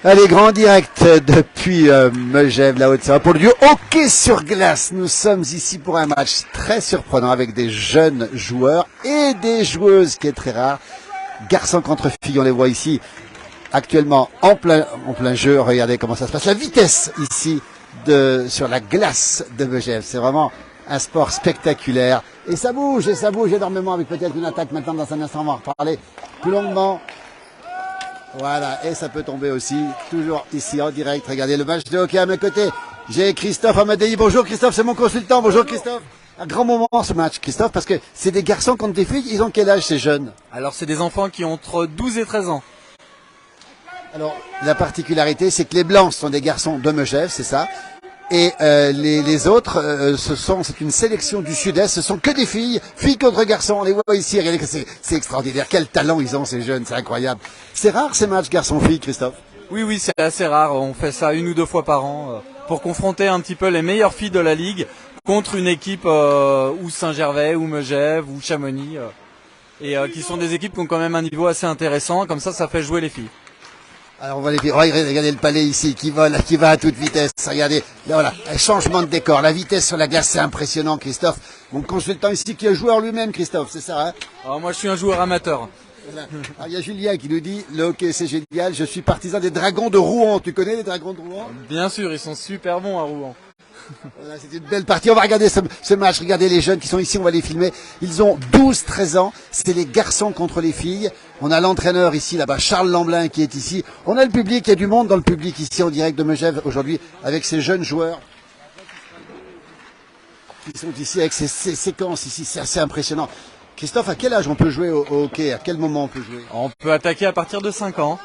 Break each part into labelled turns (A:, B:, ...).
A: Allez, grand direct depuis Megève, la Haute-Savoie, pour le lieu hockey sur glace. Nous sommes ici pour un match très surprenant avec des jeunes joueurs et des joueuses, qui est très rare. Garçons contre filles, on les voit ici actuellement en plein jeu. Regardez comment ça se passe. La vitesse ici sur la glace de Megève, c'est vraiment un sport spectaculaire. Et ça bouge énormément, avec peut-être une attaque maintenant dans un instant, on va en reparler plus longuement. Voilà, et ça peut tomber aussi, toujours ici en direct. Regardez le match de hockey à mes côtés. J'ai Christophe Amadei. Bonjour Christophe, c'est mon consultant. Bonjour Christophe. Un grand moment ce match, Christophe, parce que c'est des garçons contre des filles. Ils ont quel âge ces jeunes?
B: Alors c'est des enfants qui ont entre 12 et 13 ans.
A: Alors la particularité, c'est que les blancs sont des garçons de Megève, c'est ça. Et les autres, c'est une sélection du sud-est, ce sont que des filles contre garçons, on les voit ici, regardez que c'est extraordinaire, quel talent ils ont ces jeunes, c'est incroyable. C'est rare ces matchs garçons-filles, Christophe?
B: Oui, c'est assez rare, on fait ça 1 ou 2 fois par an, pour confronter un petit peu les meilleures filles de la ligue contre une équipe ou Saint-Gervais, ou Megève, ou Chamonix, et qui sont des équipes qui ont quand même un niveau assez intéressant, comme ça fait jouer les filles.
A: Alors on va regardez le palais ici qui va à toute vitesse. Regardez, là, voilà, un changement de décor. La vitesse sur la glace, c'est impressionnant, Christophe. Mon consultant ici qui est joueur lui-même, Christophe, c'est ça, hein?
B: Alors moi je suis un joueur amateur.
A: Voilà. Alors, il y a Julien qui nous dit, le hockey c'est génial, je suis partisan des Dragons de Rouen. Tu connais les Dragons de Rouen?
B: Bien sûr, ils sont super bons à Rouen.
A: Voilà, c'est une belle partie. On va regarder ce match. Regardez les jeunes qui sont ici, on va les filmer. Ils ont 12-13 ans. C'est les garçons contre les filles. On a l'entraîneur ici, là-bas, Charles Lamblin, qui est ici. On a le public, il y a du monde dans le public ici en direct de Megève aujourd'hui avec ces jeunes joueurs qui sont ici avec ces séquences ici. C'est assez impressionnant. Christophe, à quel âge on peut jouer au hockey? À quel moment on peut jouer?
B: On peut attaquer à partir de 5 ans.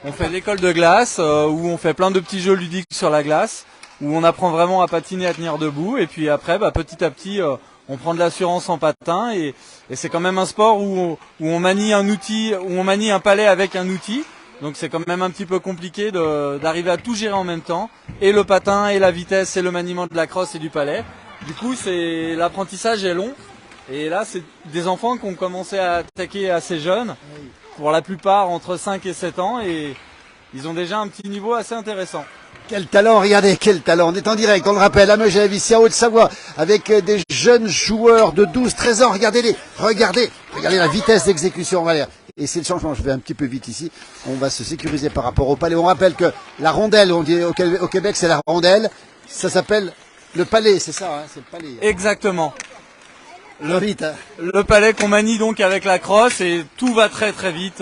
B: On fait l'école de glace où on fait plein de petits jeux ludiques sur la glace, où on apprend vraiment à patiner, à tenir debout, et puis après, petit à petit, on prend de l'assurance en patin, et c'est quand même un sport où on manie un outil, où on manie un palais avec un outil, donc c'est quand même un petit peu compliqué d'arriver à tout gérer en même temps, et le patin, et la vitesse, et le maniement de la crosse et du palais. Du coup, l'apprentissage est long, et là, c'est des enfants qui ont commencé à attaquer assez jeunes, pour la plupart entre 5 et 7 ans, et ils ont déjà un petit niveau assez intéressant.
A: Quel talent, regardez, quel talent. On est en direct, on le rappelle, à Megève, ici en Haute-Savoie, avec des jeunes joueurs de 12-13 ans. Regardez la vitesse d'exécution. Et c'est le changement, je vais un petit peu vite ici. On va se sécuriser par rapport au palais. On rappelle que la rondelle, on dit au Québec, c'est la rondelle. Ça s'appelle le palais, c'est ça, hein, c'est le palais.
B: Exactement.
A: Le
B: palais qu'on manie donc avec la crosse, et tout va très très vite.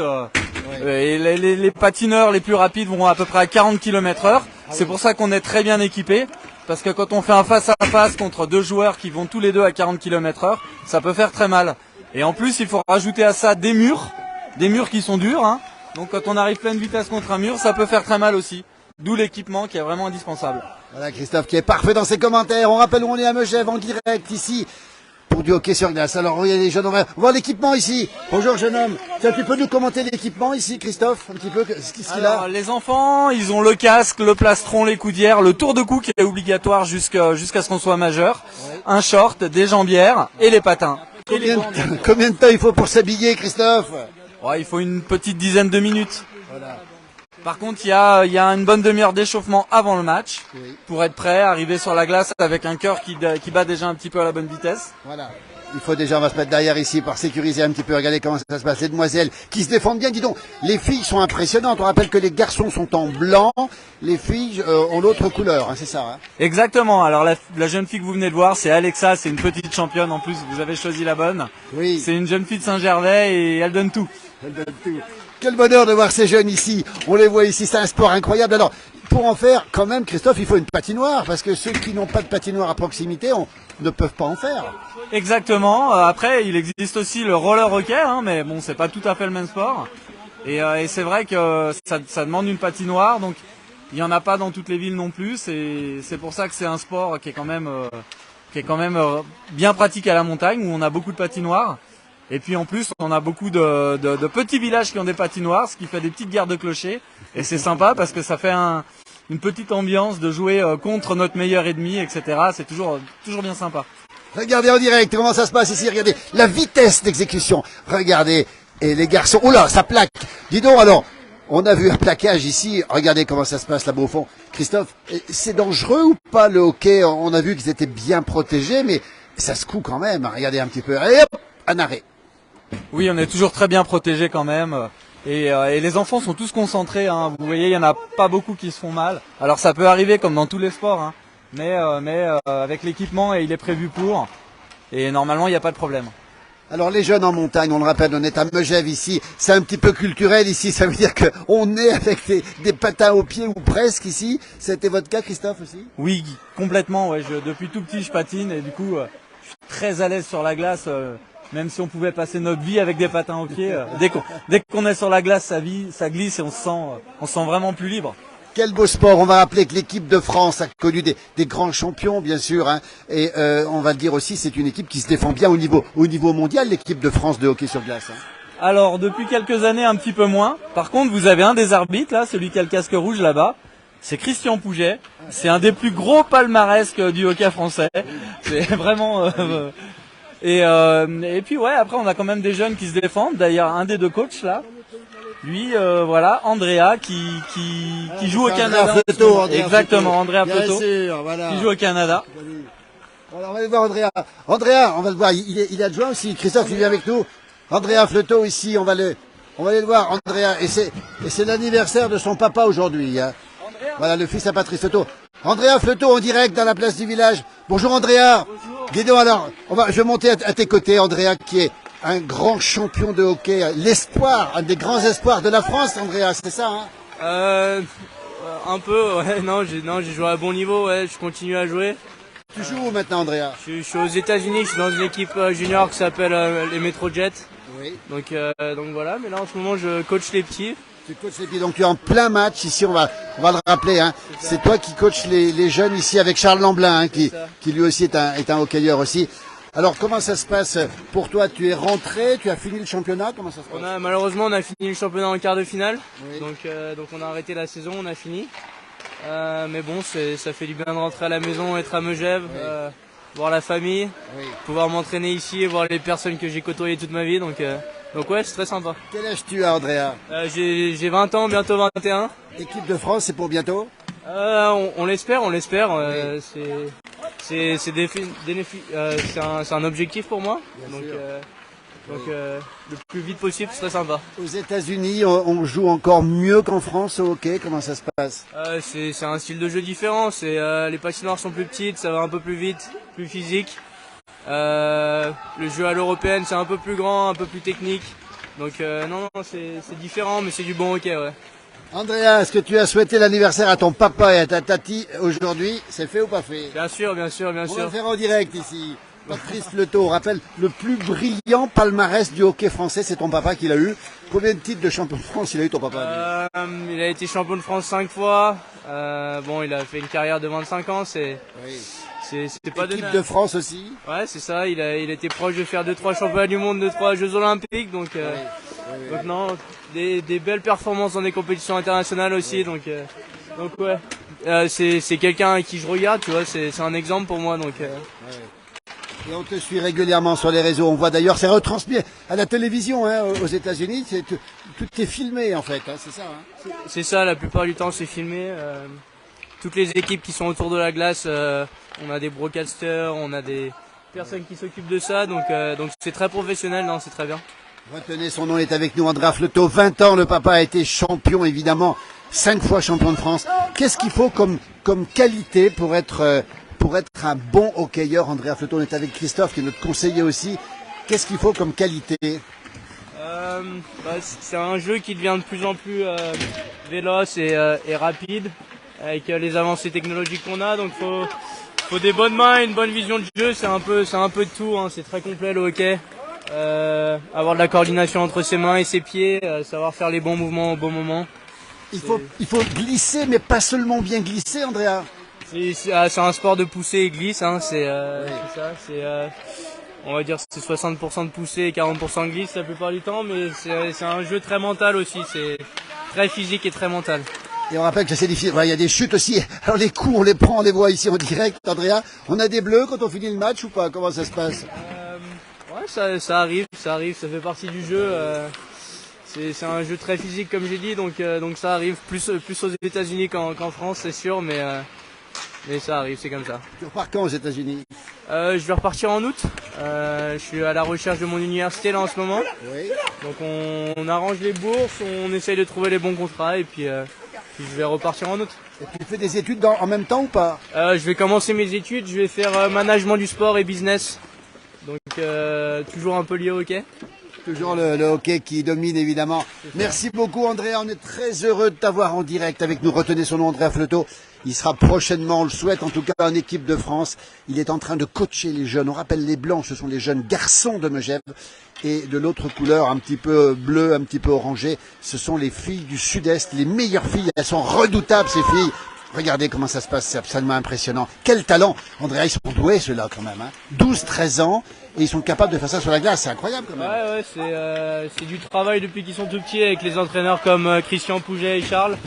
B: Et les patineurs les plus rapides vont à peu près à 40 km/h. C'est pour ça qu'on est très bien équipé, parce que quand on fait un face à face contre 2 joueurs qui vont tous les deux à 40 km/h, ça peut faire très mal. Et en plus, il faut rajouter à ça des murs qui sont durs, hein. Donc quand on arrive pleine vitesse contre un mur, ça peut faire très mal aussi. D'où l'équipement qui est vraiment indispensable.
A: Voilà Christophe qui est parfait dans ses commentaires. On rappelle où on est à Megève en direct ici pour du hockey sur glace. Alors il y a les jeunes, on va voir l'équipement ici. Bonjour jeune homme. Tiens, tu peux nous commenter l'équipement ici, Christophe, un petit peu, ce qu'il a?
B: Les enfants, ils ont le casque, le plastron, les coudières, le tour de cou qui est obligatoire jusqu'à ce qu'on soit majeur, un short, des jambières et les patins.
A: Combien de temps il faut pour s'habiller, Christophe?
B: Il faut une petite dizaine de minutes.
A: Voilà.
B: Par contre, il y a une bonne demi-heure d'échauffement avant le match, pour être prêt, arriver sur la glace avec un cœur qui bat déjà un petit peu à la bonne vitesse.
A: Voilà. Il faut déjà, on va se mettre derrière ici pour sécuriser un petit peu. Regardez comment ça se passe. Les demoiselles qui se défendent bien. Dis donc, les filles sont impressionnantes. On rappelle que les garçons sont en blanc, les filles ont l'autre couleur, hein, c'est ça, hein?
B: Exactement. Alors la jeune fille que vous venez de voir, c'est Alexa, c'est une petite championne en plus, vous avez choisi la bonne.
A: Oui.
B: C'est une jeune fille de Saint-Gervais et elle donne tout.
A: Elle donne tout. Quel bonheur de voir ces jeunes ici. On les voit ici, c'est un sport incroyable. Alors, pour en faire, quand même, Christophe, il faut une patinoire, parce que ceux qui n'ont pas de patinoire à proximité ne peuvent pas en faire.
B: Exactement. Après, il existe aussi le roller hockey, hein, mais bon, c'est pas tout à fait le même sport. Et c'est vrai que ça demande une patinoire, donc il y en a pas dans toutes les villes non plus. C'est pour ça que c'est un sport qui est quand même bien pratique à la montagne, où on a beaucoup de patinoires. Et puis en plus, on a beaucoup de petits villages qui ont des patinoires, ce qui fait des petites guerres de clochers. Et c'est sympa parce que ça fait une petite ambiance de jouer contre notre meilleur ennemi, etc. C'est toujours bien sympa.
A: Regardez en direct comment ça se passe ici. Regardez la vitesse d'exécution. Regardez. Et les garçons, oula, ça plaque. Dis donc alors, On a vu un plaquage ici. Regardez comment ça se passe là-bas au fond. Christophe, c'est dangereux ou pas le hockey? On a vu qu'ils étaient bien protégés, mais ça secoue quand même. Regardez un petit peu. Et hop, un arrêt.
B: Oui, on est toujours très bien protégés quand même. Et les enfants sont tous concentrés. Hein. Vous voyez, il y en a pas beaucoup qui se font mal. Alors ça peut arriver comme dans tous les sports, hein. mais avec l'équipement, et il est prévu pour. Et normalement, il n'y a pas de problème.
A: Alors les jeunes en montagne, on le rappelle, on est à Megève ici, c'est un petit peu culturel ici, ça veut dire qu'on est avec des patins aux pieds ou presque ici. C'était votre cas, Christophe, aussi?
B: Oui, complètement. Ouais. Depuis tout petit, je patine et du coup, je suis très à l'aise sur la glace. Même si on pouvait passer notre vie avec des patins aux pieds, dès qu'on est sur la glace, ça glisse et on se sent vraiment plus libre.
A: Quel beau sport. On va rappeler que l'équipe de France a connu des grands champions, bien sûr, hein, et on va le dire aussi, c'est une équipe qui se défend bien au niveau mondial, l'équipe de France de hockey sur glace. Hein.
B: Alors, depuis quelques années, un petit peu moins. Par contre, vous avez un des arbitres, là, celui qui a le casque rouge là-bas. C'est Christian Pouget. C'est un des plus gros palmarès du hockey français. C'est vraiment... Et puis, ouais, après, on a quand même des jeunes qui se défendent. D'ailleurs, un des deux coachs, là, lui, voilà, Andrea, qui joue au Canada. Exactement, Andrea Fleuto, voilà. Qui joue au Canada.
A: Alors, on va aller voir Andrea. Andrea, on va le voir, il est adjoint aussi. Christophe, il vient avec nous. Andrea Fleuto ici, on va aller le voir, Andrea. Et c'est l'anniversaire de son papa aujourd'hui. Hein. Voilà, le fils à Patrice Fleuto. Andrea Fleuto en direct dans la place du village. Bonjour Andrea. Bonjour. Dis donc alors, je vais monter à tes côtés, Andrea, qui est un grand champion de hockey, l'espoir, un des grands espoirs de la France, Andrea, c'est ça, hein?
C: Un peu, ouais, non, j'ai joué à bon niveau, ouais, je continue à jouer.
A: Tu joues où maintenant, Andrea?
C: Je suis aux États-Unis, je suis dans une équipe junior qui s'appelle les Metro Jets.
A: Oui.
C: Donc voilà, mais là en ce moment je coach les petits.
A: Tu coaches les petits, donc tu es en plein match ici, on va le rappeler, hein. C'est toi qui coaches les jeunes ici avec Charles Lamblin, hein, qui lui aussi est un hockeyeur aussi. Alors comment ça se passe pour toi? Tu es rentré, tu as fini le championnat, comment ça se passe?
C: Malheureusement on a fini le championnat en quart de finale,
A: oui.
C: donc on a arrêté la saison, on a fini. Mais bon, ça fait du bien de rentrer à la maison, être à Megève, oui. Voir la famille, oui. Pouvoir m'entraîner ici et voir les personnes que j'ai côtoyées toute ma vie, donc ouais, c'est très sympa.
A: Quel âge tu as, Andrea?
C: J'ai 20 ans, bientôt 21.
A: Équipe de France, c'est pour bientôt?
C: On l'espère, oui. C'est un objectif pour moi, donc le plus vite possible, ce serait sympa.
A: Aux États-Unis, on joue encore mieux qu'en France au hockey. Comment ça se passe?
C: C'est un style de jeu différent. Les patinoires sont plus petites, ça va un peu plus vite, plus physique. Le jeu à l'européenne, c'est un peu plus grand, un peu plus technique. Donc non, c'est différent, mais c'est du bon hockey, ouais.
A: Andrea, est-ce que tu as souhaité l'anniversaire à ton papa et à ta tati aujourd'hui? C'est fait ou pas fait?
C: Bien sûr.
A: On va le faire en direct ici. Patrice Fleuto, rappelle, le plus brillant palmarès du hockey français, c'est ton papa qui l'a eu. Combien de titres de champion de France il a eu, ton papa?
C: Il a été champion de France 5 fois. Bon, il a fait une carrière de 25 ans, c'est pas
A: Équipe de France aussi.
C: Ouais, c'est ça, il a été proche de faire 2-3 championnats du monde, 2-3 Jeux Olympiques, donc non, des belles performances dans des compétitions internationales aussi, donc ouais. C'est quelqu'un à qui je regarde, tu vois, c'est un exemple pour moi, donc.
A: Et on te suit régulièrement sur les réseaux. On voit d'ailleurs, c'est retransmis à la télévision, hein, aux États-Unis. Tout est filmé en fait, hein, c'est ça. Hein.
C: C'est ça, la plupart du temps c'est filmé. Toutes les équipes qui sont autour de la glace, on a des broadcasters, on a des personnes qui s'occupent de ça, donc c'est très professionnel, non, c'est très bien.
A: Retenez, son nom est avec nous, Andrea Fleuto. 20 ans, le papa a été champion, évidemment, 5 fois champion de France. Qu'est-ce qu'il faut comme qualité pour être un bon hockeyeur? Andrea Fleuto, on est avec Christophe, qui est notre conseiller aussi. Qu'est-ce qu'il faut comme qualité?
C: C'est un jeu qui devient de plus en plus véloce et rapide, avec les avancées technologiques qu'on a, donc faut des bonnes mains, une bonne vision de jeu, c'est un peu de tout, hein, c'est très complet le hockey. Avoir de la coordination entre ses mains et ses pieds, savoir faire les bons mouvements au bon moment.
A: Il faut glisser, mais pas seulement bien glisser, Andrea.
C: C'est un sport de poussée et glisse, hein, c'est ça, on va dire c'est 60% de poussée et 40% de glisse la plupart du temps, mais c'est un jeu très mental aussi, c'est très physique et très mental.
A: Et on rappelle que c'est difficile, il y a des chutes aussi, alors les coups on les prend, on les voit ici en direct, Andrea. On a des bleus quand on finit le match ou pas? Comment ça se passe?
C: Ouais, ça arrive, ça fait partie du jeu. C'est un jeu très physique comme j'ai dit, donc ça arrive plus aux États-Unis qu'en France, c'est sûr, mais ça arrive, c'est comme ça.
A: Tu repars quand aux États-Unis?
C: Je vais repartir en août. Je suis à la recherche de mon université là en ce moment.
A: Oui.
C: Donc on arrange les bourses, on essaye de trouver les bons contrats et puis je vais repartir en août.
A: Et tu fais des études en même temps ou pas?
C: Je vais commencer mes études, je vais faire management du sport et business. Donc toujours un peu lié au hockey.
A: Toujours le hockey qui domine évidemment. Merci beaucoup Andrea, on est très heureux de t'avoir en direct avec nous. Retenez son nom, Andrea Fleuto. Il sera prochainement, on le souhaite en tout cas, en équipe de France. Il est en train de coacher les jeunes. On rappelle les blancs, ce sont les jeunes garçons de Megève. Et de l'autre couleur, un petit peu bleu, un petit peu orangé, ce sont les filles du Sud-Est, les meilleures filles. Elles sont redoutables ces filles. Regardez comment ça se passe, c'est absolument impressionnant. Quel talent! Andrea, ils sont doués ceux-là quand même. Hein. 12-13 ans et ils sont capables de faire ça sur la glace, c'est incroyable quand même.
C: Ouais, c'est du travail depuis qu'ils sont tout petits avec les entraîneurs comme Christian Pouget et Charles.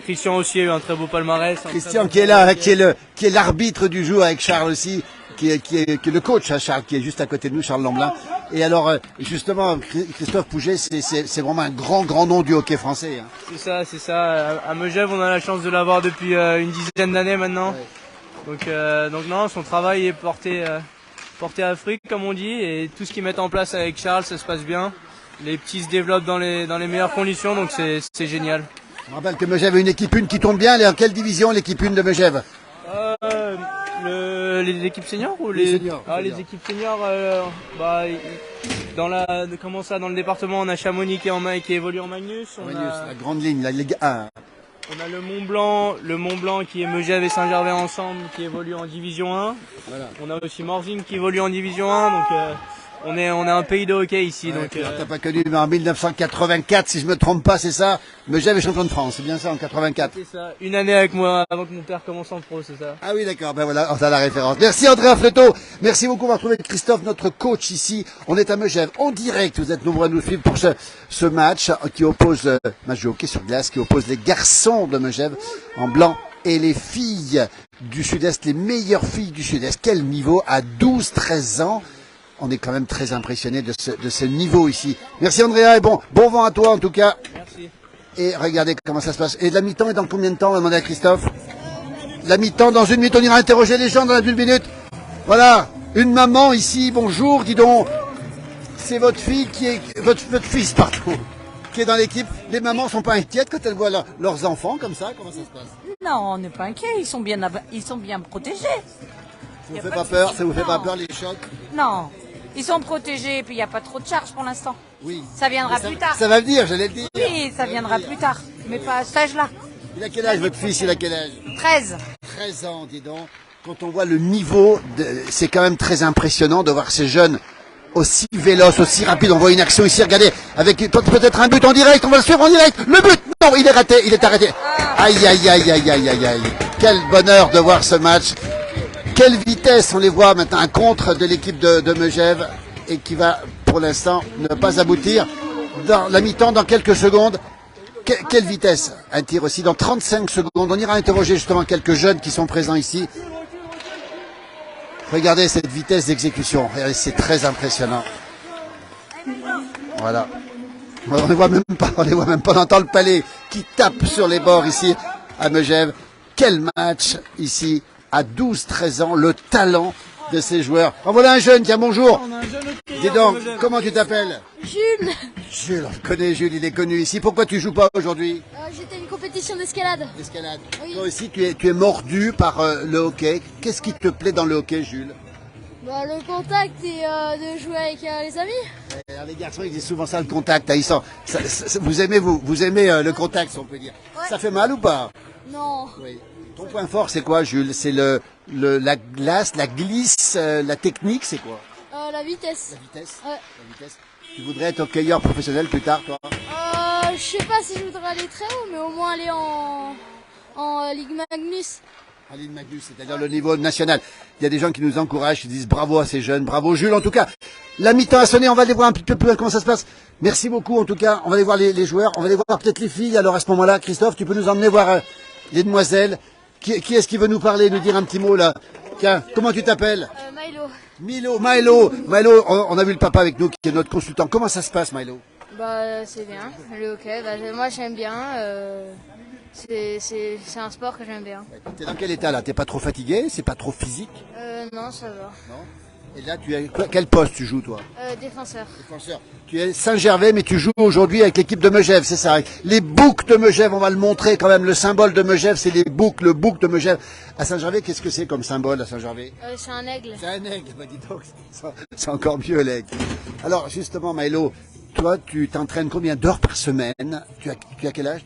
C: Christian aussi a eu un très beau palmarès.
A: Christian qui est là, qui est l'arbitre du jour avec Charles aussi, qui est le coach, hein, Charles, qui est juste à côté de nous, Charles Lamblin. Et alors, justement, Christophe Pouget, c'est vraiment un grand nom du hockey français. Hein.
C: C'est ça. À Megève, on a la chance de l'avoir depuis une dizaine d'années maintenant. Ouais. Donc non, son travail est porté à fruit, comme on dit, et tout ce qu'ils mettent en place avec Charles, ça se passe bien. Les petits se développent dans les meilleures conditions, donc c'est génial.
A: Je rappelle que Megève a une équipe 1 qui tourne bien. Elle est en quelle division, l'équipe 1 de Megève?
C: Les équipes seniors ou
A: les seniors,
C: les équipes seniors, dans le département, on a Chamonix qui évolue en Magnus.
A: La grande ligne, la Ligue 1.
C: On a le Mont Blanc qui est Megève et Saint-Gervais ensemble, qui évolue en division 1. Voilà. On a aussi Morzine qui évolue en division 1, donc on est un pays de hockey ici.
A: Ouais, donc t'as pas connu, mais en 1984, si je me trompe pas, c'est ça. Megève est champion de France, c'est bien ça, en 84.
C: C'est ça. Une année avec moi avant que mon père commence en pro, c'est ça.
A: Ah oui, d'accord. Ben voilà, on a la référence. Merci Andrea Fleuto. Merci beaucoup. On va retrouver Christophe, notre coach ici. On est à Megève en direct. Vous êtes nombreux à nous suivre pour ce match qui oppose match de hockey sur glace, qui oppose les garçons de Megève en blanc et les filles du Sud-Est, les meilleures filles du Sud-Est. Quel niveau à 12-13 ans. On est quand même très impressionné de ce niveau ici. Merci Andrea et bon vent à toi en tout cas.
C: Merci.
A: Et regardez comment ça se passe. Et la mi-temps est dans combien de temps? On va demander à Christophe. La mi-temps dans 1 minute, on ira interroger les gens dans la 1 minute. Voilà, une maman ici, bonjour, dis donc. C'est votre fille votre fils, pardon, qui est dans l'équipe. Les mamans sont pas inquiètes quand elles voient leurs enfants comme ça? Comment ça se passe?
D: Non, on n'est pas inquiets, ils sont bien protégés.
A: Ça vous fait pas peur? Ça vous fait pas peur les chocs?
D: Non, ils sont protégés et puis il n'y a pas trop de charges pour l'instant.
A: Oui.
D: Ça viendra plus tard.
A: Ça va venir, j'allais le dire.
D: Oui, ça viendra plus tard, mais pas à cet âge-là.
A: Il a quel âge votre fils? Il a quel âge?
D: 13.
A: 13 ans, dis donc. Quand on voit le niveau, c'est quand même très impressionnant de voir ces jeunes aussi véloces, aussi rapides. On voit une action ici, regardez, avec peut-être un but en direct, on va le suivre en direct. Le but! Non, il est raté, il est arrêté. Aïe, aïe, aïe, aïe, aïe, aïe, aïe. Quel bonheur de voir ce match. Quelle vitesse, on les voit maintenant, un contre de l'équipe de Megève et qui va pour l'instant ne pas aboutir. Dans la mi-temps, dans quelques secondes, quelle vitesse. Un tir aussi dans 35 secondes. On ira interroger justement quelques jeunes qui sont présents ici. Regardez cette vitesse d'exécution, c'est très impressionnant. Voilà. On ne les voit même pas, on entend le palais qui tape sur les bords ici à Megève. Quel match ici à 12-13 ans, le talent de ces joueurs. En voilà un jeune, tiens, bonjour. Dis donc, comment tu t'appelles?
E: Jules.
A: Jules, on le connaît, Jules, il est connu ici. Pourquoi tu joues pas aujourd'hui?
E: J'étais à une compétition d'escalade.
A: D'escalade.
E: Oui.
A: Toi aussi, tu es mordu par le hockey. Qu'est-ce qui te plaît dans le hockey, Jules?
E: Le contact et de jouer avec les amis.
A: Alors, les garçons, ils disent souvent ça, le contact. Hein, vous aimez le contact, si on peut dire. Ouais. Ça fait mal ou pas?
E: Non.
A: Oui. Ton point fort, c'est quoi, Jules? C'est la glace, la glisse, la technique, c'est quoi?
E: La vitesse.
A: La vitesse?
E: Ouais.
A: La vitesse. Tu voudrais être hockeyeur professionnel plus tard, toi?
E: Je sais pas si je voudrais aller très haut, mais au moins aller en Ligue Magnus.
A: En Ligue Magnus, c'est-à-dire le niveau national. Il y a des gens qui nous encouragent, qui disent bravo à ces jeunes, bravo Jules. En tout cas, la mi-temps a sonné, on va aller voir un petit peu plus comment ça se passe. Merci beaucoup, en tout cas. On va aller voir les joueurs, on va aller voir peut-être les filles. Alors à ce moment-là, Christophe, tu peux nous emmener voir les demoiselles. Qui est-ce qui veut nous parler, nous dire un petit mot là? Tiens, comment tu t'appelles?
E: Milo.
A: Milo, on a vu le papa avec nous qui est notre consultant. Comment ça se passe, Milo?
E: Bah, c'est bien, le hockey. Bah, moi, j'aime bien. C'est un sport que j'aime bien.
A: T'es dans quel état là? T'es pas trop fatigué? C'est pas trop physique?
E: Non, ça va.
A: Non. Et là, quel poste tu joues, toi?
E: Défenseur.
A: Défenseur. Tu es Saint-Gervais, mais tu joues aujourd'hui avec l'équipe de Megève, c'est ça? Les boucs de Megève, on va le montrer quand même. Le symbole de Megève, c'est les boucs, le bouc de Megève. À Saint-Gervais, qu'est-ce que c'est comme symbole à Saint-Gervais?
E: C'est un aigle.
A: C'est un aigle, bah dis donc, c'est encore mieux l'aigle. Alors justement, Maëlo, toi, tu t'entraînes combien d'heures par semaine? Tu as quel âge?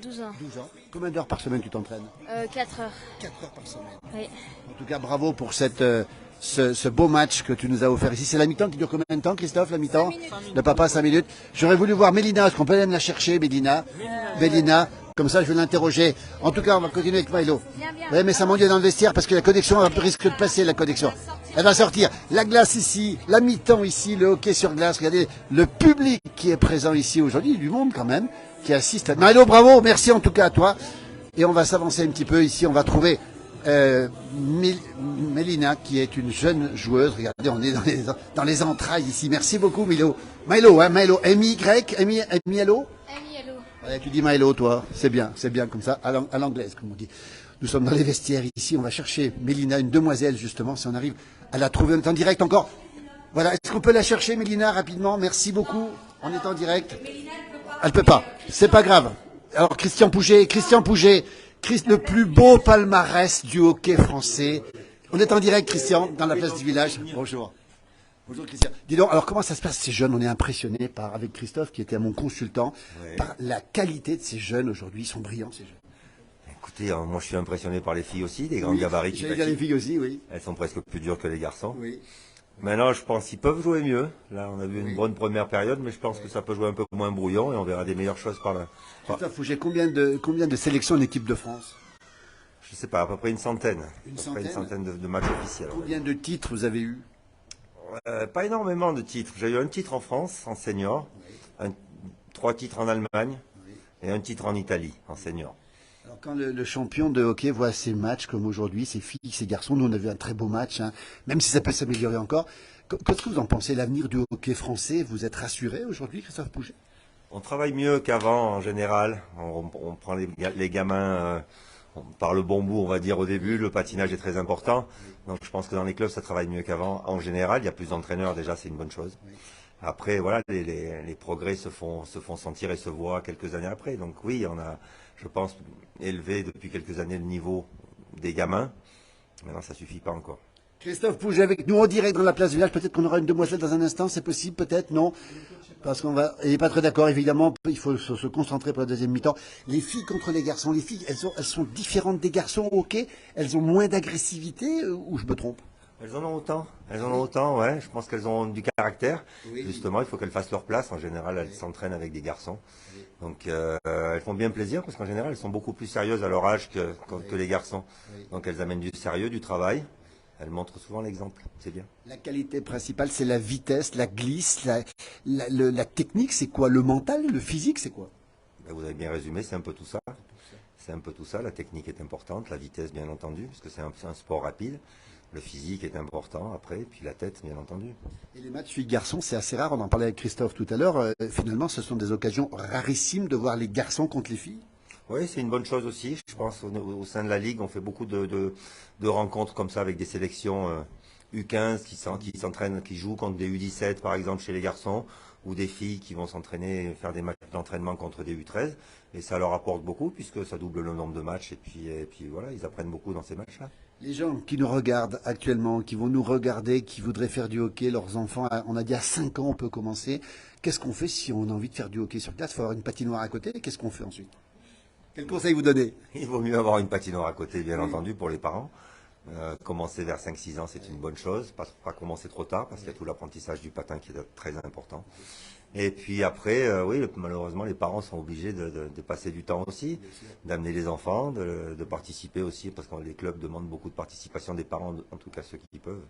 E: 12 ans.
A: 12 ans. Combien d'heures par semaine tu t'entraînes?
E: 4 heures.
A: 4 heures par semaine.
E: Oui.
A: En tout cas, bravo pour ce beau match que tu nous as offert ici. C'est la mi-temps qui dure combien de temps, Christophe, la mi-temps? Le papa, 5 minutes. J'aurais voulu voir Mélina. Est-ce qu'on peut même la chercher, Mélina? Mélina. Comme ça, je vais l'interroger. En tout cas, on va continuer avec Maëlo. Oui, mais ça m'ennuie dans le vestiaire parce que la connexion risque de passer, la connexion. Elle va sortir. La glace ici, la mi-temps ici, le hockey sur glace. Regardez le public qui est présent ici aujourd'hui, du monde quand même, qui assiste. Maëlo, bravo. Merci en tout cas à toi. Et on va s'avancer un petit peu ici. On va trouver Mélina, qui est une jeune joueuse. Regardez, on est dans les entrailles ici. Merci beaucoup, Milo. Maëlo, hein, Maëlo. M-Y, M-I-L-O?
E: M-I-L-O.
A: Ouais, tu dis Maëlo, toi. C'est bien comme ça, à l'anglaise, comme on dit. Nous sommes dans les vestiaires ici. On va chercher Mélina, une demoiselle, justement, si on arrive à la trouver. On est en direct encore. Voilà. Est-ce qu'on peut la chercher, Mélina, rapidement? Merci beaucoup. On est en direct. Elle peut pas. C'est pas grave. Alors, Christian Pouget, le plus beau palmarès du hockey français. On est en direct, Christian, dans la place du village. Bonjour. Bonjour, Christian. Dis donc, alors comment ça se passe ces jeunes? On est impressionnés avec Christophe, qui était mon consultant, par la qualité de ces jeunes aujourd'hui. Ils sont brillants, ces jeunes.
F: Écoutez, moi je suis impressionné par les filles aussi, des grandes gabarits qui
A: J'allais dire les filles aussi, oui.
F: Elles sont presque plus dures que les garçons.
A: Oui.
F: Maintenant, je pense qu'ils peuvent jouer mieux. Là, on a vu une bonne première période, mais je pense que ça peut jouer un peu moins brouillon et on verra des meilleures choses par là.
A: Christophe, j'ai combien de sélections en équipe de France?
F: Je sais pas, à peu près une centaine.
A: Une
F: À peu près une centaine de matchs officiels.
A: Combien de titres vous avez eu?
F: Pas énormément de titres. J'ai eu un titre en France, en senior, 3 titres en Allemagne et un titre en Italie, en senior.
A: Alors quand le champion de hockey voit ces matchs comme aujourd'hui, ces filles, ces garçons, nous on a vu un très beau match, hein, même si ça peut s'améliorer encore. Qu'est-ce que vous en pensez, l'avenir du hockey français? Vous êtes rassuré aujourd'hui, Christophe Pouget?
F: On travaille mieux qu'avant en général. On prend les gamins par le bon bout, on va dire au début. Le patinage est très important. Donc je pense que dans les clubs, ça travaille mieux qu'avant. En général, il y a plus d'entraîneurs, déjà c'est une bonne chose. Après, voilà, les progrès se font sentir et se voient quelques années après. Donc oui, on a, je pense, élevé depuis quelques années le niveau des gamins. Maintenant, ça suffit pas encore.
A: Christophe Pouget avec nous en direct dans la place du village. Peut-être qu'on aura une demoiselle dans un instant, c'est possible, peut-être, non? Parce qu'on va, il n'est pas très d'accord, évidemment, il faut se concentrer pour la deuxième mi-temps. Les filles contre les garçons, les filles, elles sont différentes des garçons au hockey? Elles ont moins d'agressivité, ou je me trompe?
F: Elles en ont autant, ouais. Je pense qu'elles ont du caractère. Oui. Justement, il faut qu'elles fassent leur place. En général, elles s'entraînent avec des garçons. Donc, elles font bien plaisir parce qu'en général, elles sont beaucoup plus sérieuses à leur âge que les garçons. Donc, elles amènent du sérieux, du travail. Elles montrent souvent l'exemple. C'est bien.
A: La qualité principale, c'est la vitesse, la glisse, la technique, c'est quoi? Le mental, le physique, c'est quoi?
F: Ben, vous avez bien résumé, c'est un peu tout ça. C'est un peu tout ça. La technique est importante, la vitesse, bien entendu, parce que c'est un sport rapide. Le physique est important après, puis la tête, bien entendu.
A: Et les matchs filles-garçons, c'est assez rare. On en parlait avec Christophe tout à l'heure. Finalement, ce sont des occasions rarissimes de voir les garçons contre les filles.
F: Oui, c'est une bonne chose aussi. Je pense au sein de la Ligue, on fait beaucoup de rencontres comme ça avec des sélections U15 qui s'entraînent, qui jouent contre des U17 par exemple chez les garçons, ou des filles qui vont s'entraîner, faire des matchs d'entraînement contre des U13. Et ça leur apporte beaucoup puisque ça double le nombre de matchs et puis voilà, ils apprennent beaucoup dans ces matchs-là.
A: Les gens qui nous regardent actuellement, qui vont nous regarder, qui voudraient faire du hockey, leurs enfants, on a dit à 5 ans on peut commencer. Qu'est-ce qu'on fait si on a envie de faire du hockey sur glace? Il faut avoir une patinoire à côté. Qu'est-ce qu'on fait ensuite? Quel conseil vous donnez?
F: Il vaut mieux avoir une patinoire à côté, bien entendu, pour les parents. Commencer vers 5-6 ans, c'est une bonne chose. Pas commencer trop tard, parce qu'il y a tout l'apprentissage du patin qui est très important. Et puis après, oui, malheureusement, les parents sont obligés de passer du temps aussi, d'amener les enfants, de participer aussi, parce que les clubs demandent beaucoup de participation des parents, en tout cas ceux qui peuvent,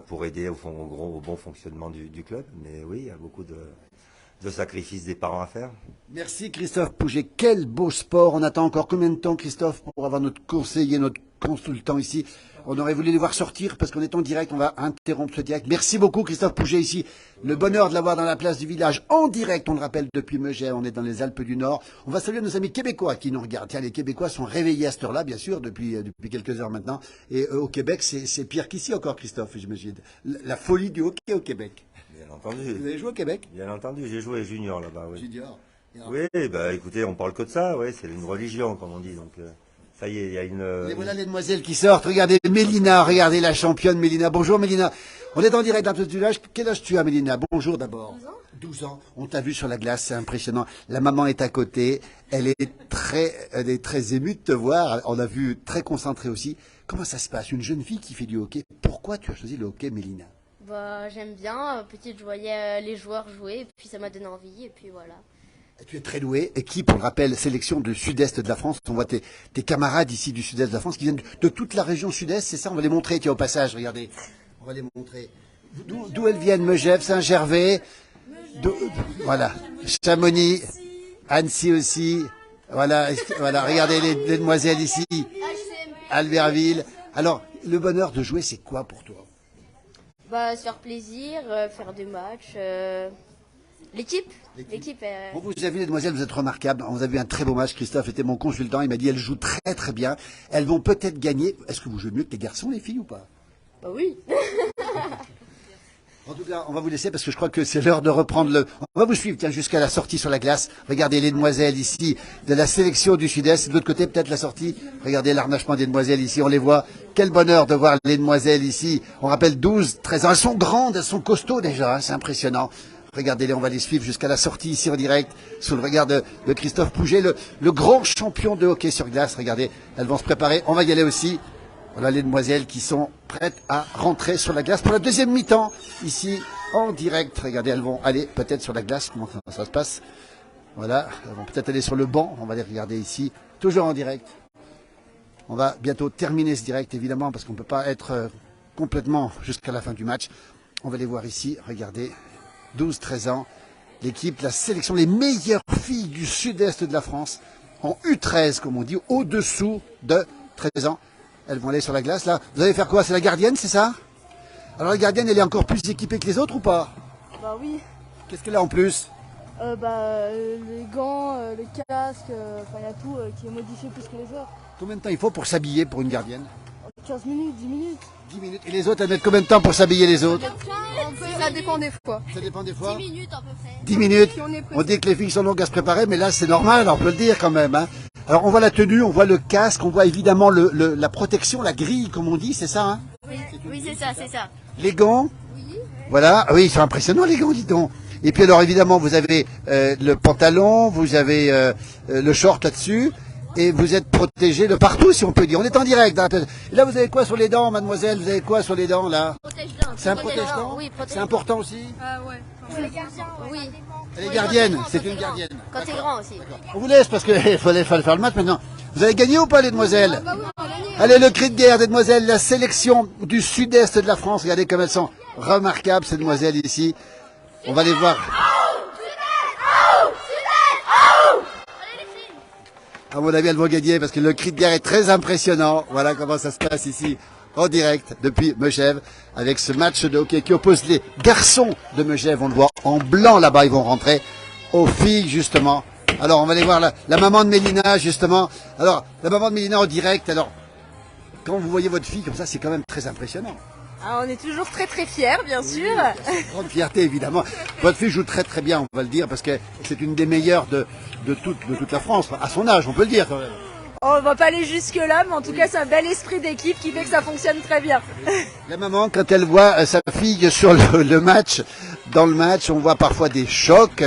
F: pour aider au bon fonctionnement du club. Mais oui, il y a beaucoup de sacrifices des parents à faire.
A: Merci Christophe Pouget. Quel beau sport. On attend encore combien de temps, Christophe, pour avoir notre conseiller, notre consultant ici? On aurait voulu les voir sortir parce qu'on est en direct, on va interrompre ce direct. Merci beaucoup Christophe Pouget ici. Le bonheur de l'avoir dans la place du village en direct, on le rappelle, depuis Megève, on est dans les Alpes du Nord. On va saluer nos amis québécois qui nous regardent. Tiens, les Québécois sont réveillés à cette heure-là, bien sûr, depuis quelques heures maintenant. Et au Québec, c'est pire qu'ici encore, Christophe, j'imagine. La folie du hockey au Québec.
F: Bien entendu.
A: Vous avez joué au Québec?
F: Bien entendu, j'ai joué junior là-bas, oui.
A: Junior.
F: Oui, bah écoutez, on parle que de ça, ouais, c'est une religion, comme on dit, donc ça y est, il y a une...
A: Et voilà les demoiselles qui sortent. Regardez Mélina, regardez la championne Mélina. Bonjour Mélina. On est en direct dans tout village. Quel âge tu as Mélina? Bonjour d'abord.
E: 12 ans.
A: 12 ans. On t'a vu sur la glace, c'est impressionnant. La maman est à côté. Elle est très émue de te voir. On l'a vu très concentrée aussi. Comment ça se passe? Une jeune fille qui fait du hockey. Pourquoi tu as choisi le hockey Mélina?
E: Bah, j'aime bien. Petite, je voyais les joueurs jouer, et puis ça m'a donné envie, et puis voilà.
A: Tu es très doué. Équipe, on le rappelle, sélection du sud-est de la France. On voit tes camarades ici du sud-est de la France qui viennent de toute la région sud-est. C'est ça, on va les montrer. Tiens, au passage, regardez. On va les montrer. D'où elles viennent? Megève, Saint-Gervais. Voilà. Chamonix. Annecy aussi. Voilà, regardez les demoiselles ici. Albertville. Alors, le bonheur de jouer, c'est quoi pour toi?
E: Bah, se faire plaisir, faire des matchs. L'équipe.
A: Bon, vous avez vu les demoiselles, vous êtes remarquables. On vous a vu un très beau match. Christophe était mon consultant. Il m'a dit elles jouent très très bien. Elles vont peut-être gagner. Est-ce que vous jouez mieux que les garçons, les filles ou pas?
E: Bah oui.
A: En tout cas, on va vous laisser parce que je crois que c'est l'heure de reprendre le... On va vous suivre, tiens, jusqu'à la sortie sur la glace. Regardez les demoiselles ici de la sélection du Sud-Est. De l'autre côté, peut-être la sortie. Regardez l'arnachement des demoiselles ici, on les voit. Quel bonheur de voir les demoiselles ici. On rappelle 12, 13 ans. Elles sont grandes, elles sont costauds déjà, hein, c'est impressionnant. Regardez-les, on va les suivre jusqu'à la sortie ici en direct, sous le regard de Christophe Pouget, le grand champion de hockey sur glace. Regardez, elles vont se préparer. On va y aller aussi. Voilà les demoiselles qui sont prêtes à rentrer sur la glace pour la deuxième mi-temps, ici en direct. Regardez, elles vont aller peut-être sur la glace. Comment ça se passe? Voilà, elles vont peut-être aller sur le banc. On va les regarder ici, toujours en direct. On va bientôt terminer ce direct, évidemment, parce qu'on ne peut pas être complètement jusqu'à la fin du match. On va les voir ici, regardez, 12-13 ans. L'équipe, la sélection, les meilleures filles du sud-est de la France, en U13, comme on dit, au-dessous de 13 ans. Elles vont aller sur la glace, là. Vous allez faire quoi? C'est la gardienne, c'est ça? Alors la gardienne, elle est encore plus équipée que les autres ou pas?
G: Bah oui.
A: Qu'est-ce qu'elle a en plus?
G: Les gants, le casque, il y a tout qui est modifié plus que les autres.
A: Combien de temps il faut pour s'habiller pour une gardienne?
G: 15 minutes, 10 minutes.
A: 10 minutes. Et les autres, elles mettent combien de temps pour s'habiller les autres?
G: Ça dépend des fois.
A: Ça dépend des fois.
E: 10 minutes à peu près.
A: 10 minutes. On dit que les filles sont longues à se préparer, mais là c'est normal, on peut le dire quand même. Hein. Alors on voit la tenue, on voit le casque, on voit évidemment la protection, la grille comme on dit, c'est ça hein?
E: Oui, c'est ça, c'est ça.
A: Les gants. Voilà, ah oui, ils sont impressionnants les gants, dis donc. Et puis alors évidemment vous avez le pantalon, vous avez le short là-dessus. Et vous êtes protégé de partout, si on peut dire. On est en direct. Hein. Et là, vous avez quoi sur les dents, mademoiselle? Vous avez quoi sur les dents, là? C'est un protège-dents?
E: Oui,
A: c'est important aussi?
G: Ouais.
E: Oui.
A: Elle est gardienne, c'est une gardienne.
E: Quand t'es grand aussi.
A: On vous laisse parce qu'il fallait faire le match maintenant. Vous avez gagné ou pas, les demoiselles? Allez, le cri de guerre des demoiselles, la sélection du sud-est de la France. Regardez comme elles sont remarquables, ces demoiselles ici. On va les voir. À mon avis, elles vont gagner parce que le cri de guerre est très impressionnant. Voilà comment ça se passe ici, en direct, depuis Megève, avec ce match de hockey qui oppose les garçons de Megève. On le voit en blanc là-bas, ils vont rentrer aux filles, justement. Alors, on va aller voir la maman de Mélina, justement. Alors, la maman de Mélina en direct. Alors, quand vous voyez votre fille comme ça, c'est quand même très impressionnant.
G: Ah, on est toujours très très fiers, bien sûr.
A: Grande fierté, évidemment. Votre fille joue très très bien, on va le dire, parce que c'est une des meilleures de toute la France, à son âge, on peut le dire quand même.
G: On va pas aller jusque là, mais en tout cas, c'est un bel esprit d'équipe qui fait que ça fonctionne très bien.
A: La maman, quand elle voit sa fille sur le match, dans le match, on voit parfois des chocs.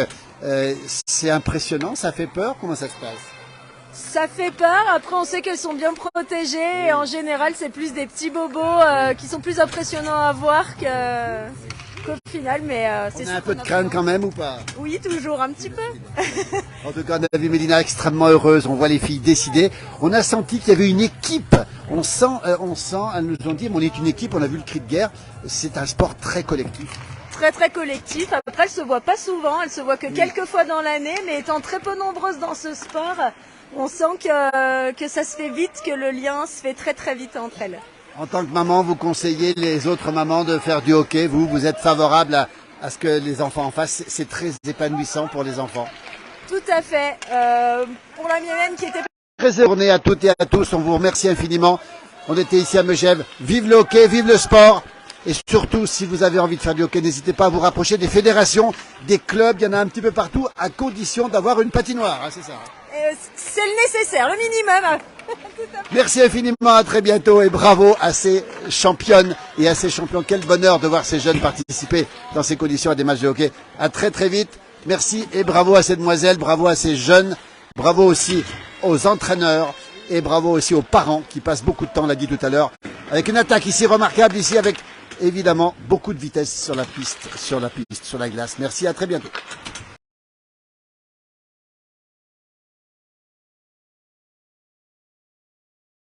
A: C'est impressionnant, ça fait peur. Comment ça se passe?
G: Ça fait peur, après on sait qu'elles sont bien protégées et en général c'est plus des petits bobos qui sont plus impressionnants à voir qu'au final, mais c'est
A: On a un peu de crainte quand même ou pas?
G: Oui, toujours un petit peu.
A: En tout cas, on a vu Mélina extrêmement heureuse, on voit les filles décidées. On a senti qu'il y avait une équipe, on sent, elles nous ont dit, on est une équipe, on a vu le cri de guerre, c'est un sport très collectif.
G: Très très collectif, après elles se voient pas souvent, elles se voient que quelques fois dans l'année, mais étant très peu nombreuses dans ce sport, on sent que ça se fait vite, que le lien se fait très très vite entre elles.
A: En tant que maman, vous conseillez les autres mamans de faire du hockey. Vous êtes favorable à ce que les enfants en fassent. C'est très épanouissant pour les enfants.
G: Tout à fait. Pour la mienne qui était...
A: Très journée à toutes et à tous. On vous remercie infiniment. On était ici à Megève. Vive le hockey, vive le sport. Et surtout, si vous avez envie de faire du hockey, n'hésitez pas à vous rapprocher des fédérations, des clubs. Il y en a un petit peu partout, à condition d'avoir une patinoire. Hein, c'est ça.
G: C'est le nécessaire, le minimum.
A: Merci infiniment, à très bientôt et bravo à ces championnes et à ces champions. Quel bonheur de voir ces jeunes participer dans ces conditions à des matchs de hockey. À très très vite. Merci et bravo à ces demoiselles, bravo à ces jeunes, bravo aussi aux entraîneurs et bravo aussi aux parents qui passent beaucoup de temps, on l'a dit tout à l'heure, avec une attaque ici remarquable, ici avec évidemment beaucoup de vitesse sur la piste, sur la glace. Merci, à très bientôt.